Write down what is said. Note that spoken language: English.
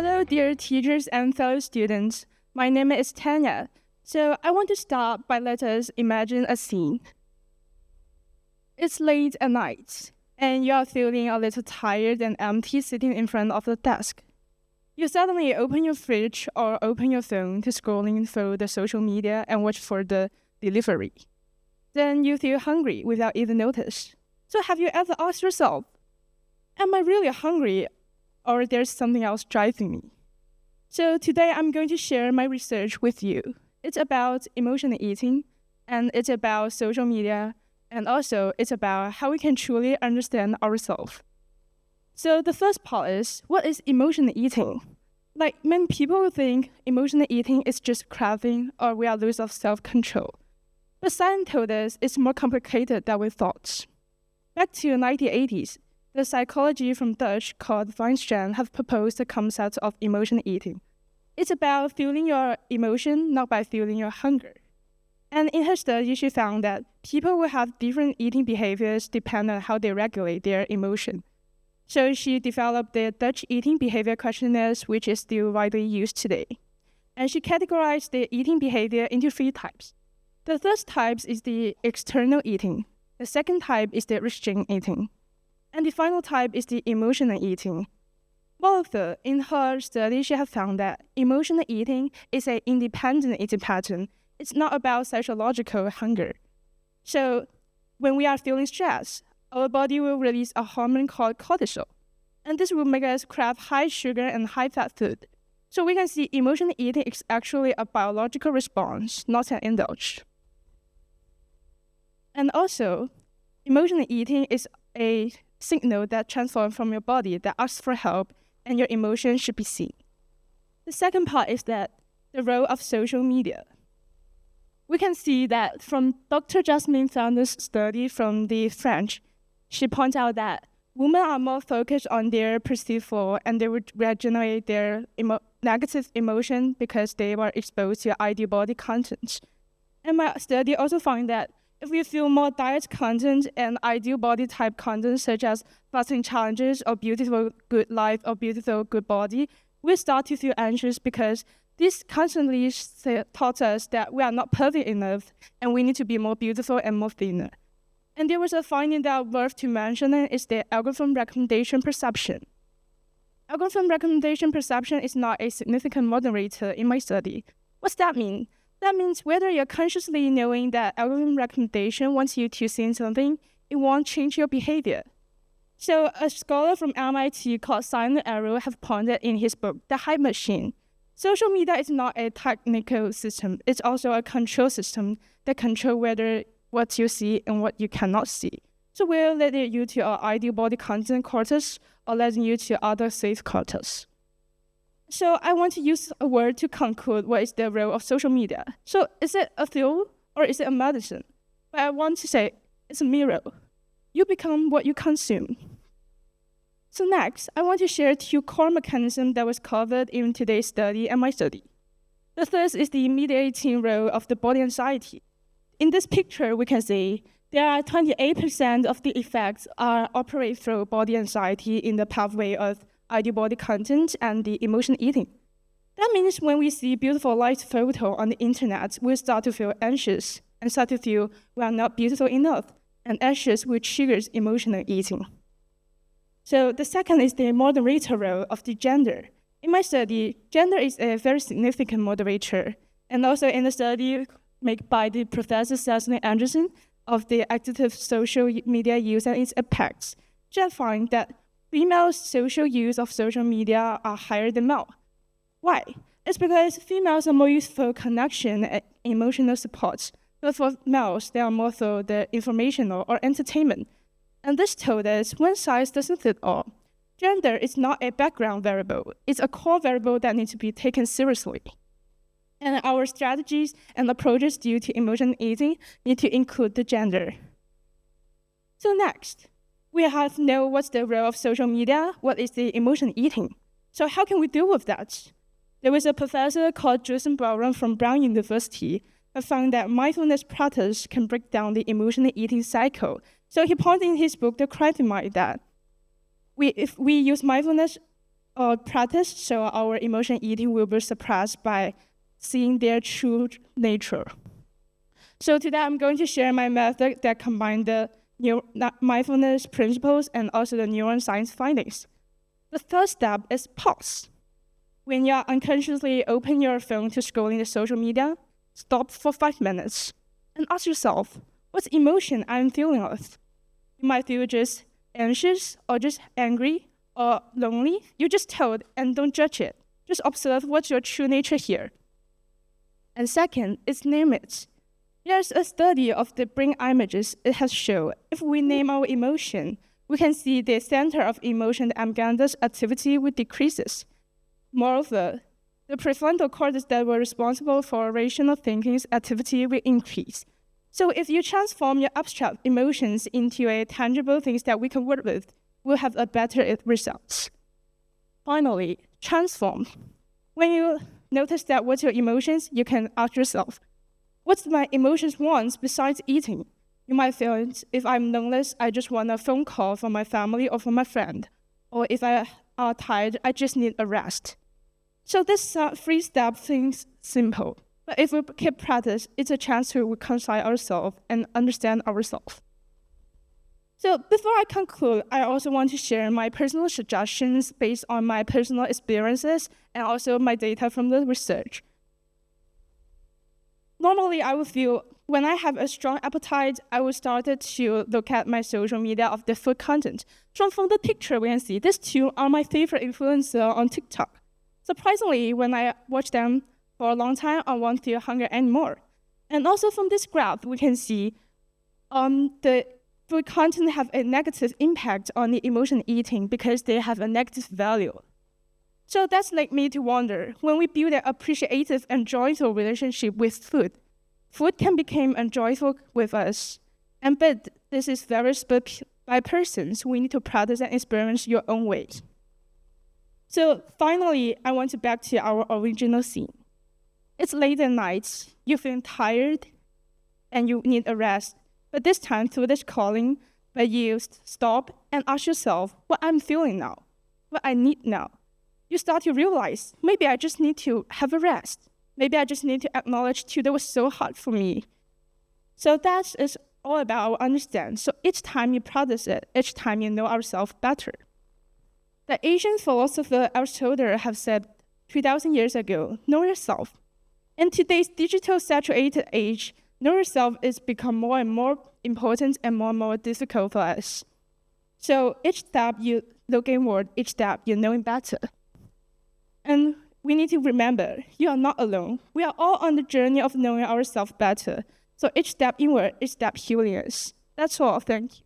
Hello, dear teachers and fellow students. My name is Tanya. So I want to start by let us imagine a scene. It's late at night, and you are feeling a little tired and empty sitting in front of the desk. You suddenly open your fridge or open your phone to scrolling through the social media and watch for the delivery. Then you feel hungry without even notice. So have you ever asked yourself, am I really hungry, or there's something else driving me? So today I'm going to share my research with you. It's about emotional eating, and it's about social media, and also it's about how we can truly understand ourselves. So the first part is, what is emotional eating? Like, many people think emotional eating is just craving or we are loose of self-control. But science told us it's more complicated than we thought. Back to the 1980s, the psychology from Dutch called Weinstein have proposed the concept of emotional eating. It's about feeling your emotion, not by feeling your hunger. And in her study, she found that people will have different eating behaviors depending on how they regulate their emotion. So she developed the Dutch eating behavior questionnaires, which is still widely used today. And she categorized the eating behavior into 3 types. The first type is the external eating. The second type is the restrained eating. And the final type is the emotional eating. Moreover, in her study, she has found that emotional eating is an independent eating pattern. It's not about psychological hunger. So when we are feeling stressed, our body will release a hormone called cortisol. And this will make us crave high sugar and high fat food. So we can see emotional eating is actually a biological response, not an indulge. And also, emotional eating is a signal that transforms from your body that asks for help, and your emotions should be seen. The second part is that the role of social media. We can see that from Dr. Jasmine Founder's study from the French, she points out that women are more focused on their perceived flaw, and they would regenerate their negative emotion because they were exposed to ideal body content. And my study also found that if we feel more diet content and ideal body type content, such as fasting challenges or beautiful good life or beautiful good body, we start to feel anxious because this constantly taught us that we are not perfect enough and we need to be more beautiful and more thinner. And there was a finding that worth to mention is the algorithm recommendation perception. Algorithm recommendation perception is not a significant moderator in my study. What's that mean? That means whether you're consciously knowing that algorithm recommendation wants you to see something, it won't change your behavior. So a scholar from MIT called Simon Arrow have pointed in his book, The Hype Machine. Social media is not a technical system. It's also a control system that controls whether what you see and what you cannot see. So we'll let you to our ideal body content cortex or letting you to other safe cortex. So I want to use a word to conclude what is the role of social media. So is it a fuel or is it a medicine? But I want to say it's a mirror. You become what you consume. So next, I want to share 2 core mechanisms that was covered in today's study and my study. The first is the mediating role of the body anxiety. In this picture, we can see there are 28% of the effects operate through body anxiety in the pathway of ideal body content and the emotional eating. That means when we see beautiful light photo on the internet, we start to feel anxious and start to feel we are not beautiful enough, and anxious which triggers emotional eating. So the second is the moderator role of the gender. In my study, gender is a very significant moderator, and also in the study made by the Professor Cecily Anderson of the active social media use and its impacts, she found that females' social use of social media are higher than male. Why? It's because females are more used for connection and emotional support, but for males, they are more for the informational or entertainment. And this told us one size doesn't fit all. Gender is not a background variable. It's a core variable that needs to be taken seriously. And our strategies and approaches due to emotional eating need to include the gender. So next, we have to know what's the role of social media, what is the emotional eating. So how can we deal with that? There was a professor called Jason Brown from Brown University who found that mindfulness practice can break down the emotional eating cycle. So he pointed in his book to clarify that if we use mindfulness practice, so our emotion eating will be surpassed by seeing their true nature. So today I'm going to share my method that combines the mindfulness principles and also the neuroscience findings. The first step is pause. When you unconsciously open your phone to scrolling the social media, stop for 5 minutes and ask yourself, what emotion I'm feeling of? You might feel just anxious or just angry or lonely. You just tell it and don't judge it. Just observe what's your true nature here. And second is name it. There's a study of the brain images. It has shown if we name our emotion, we can see the center of emotion, the amygdala's activity will decreases. Moreover, the prefrontal cortex that were responsible for rational thinking's activity will increase. So if you transform your abstract emotions into a tangible things that we can work with, we'll have a better results. Finally, transform. When you notice that what's your emotions, you can ask yourself, what's my emotions wants besides eating? You might feel if I'm lonely, I just want a phone call from my family or from my friend. Or if I are tired, I just need a rest. So this 3-step thing's simple. But if we keep practice, it's a chance to reconcile ourselves and understand ourselves. So before I conclude, I also want to share my personal suggestions based on my personal experiences and also my data from the research. Normally, I would feel when I have a strong appetite, I will start to look at my social media of the food content. From the picture, we can see these two are my favorite influencers on TikTok. Surprisingly, when I watch them for a long time, I won't feel hunger anymore. And also from this graph, we can see the food content have a negative impact on the emotion eating because they have a negative value. So that's led me to wonder, when we build an appreciative and joyful relationship with food, food can become enjoyable with us. But this is varies by persons. We need to practice and experience your own way. So finally, I want to back to our original scene. It's late at night, you feel tired, and you need a rest. But this time, through this calling, but you stop and ask yourself what I'm feeling now, what I need now. You start to realize, maybe I just need to have a rest. Maybe I just need to acknowledge today was so hard for me. So that is all about our understand. So each time you practice it, each time you know ourselves better. The Asian philosopher Aristotle have said 2,000 years ago, know yourself. In today's digital saturated age, know yourself is become more and more important and more difficult for us. So each step you look inward, each step you're knowing better. And we need to remember, you are not alone. We are all on the journey of knowing ourselves better. So each step inward, each step healing us. That's all. Thank you.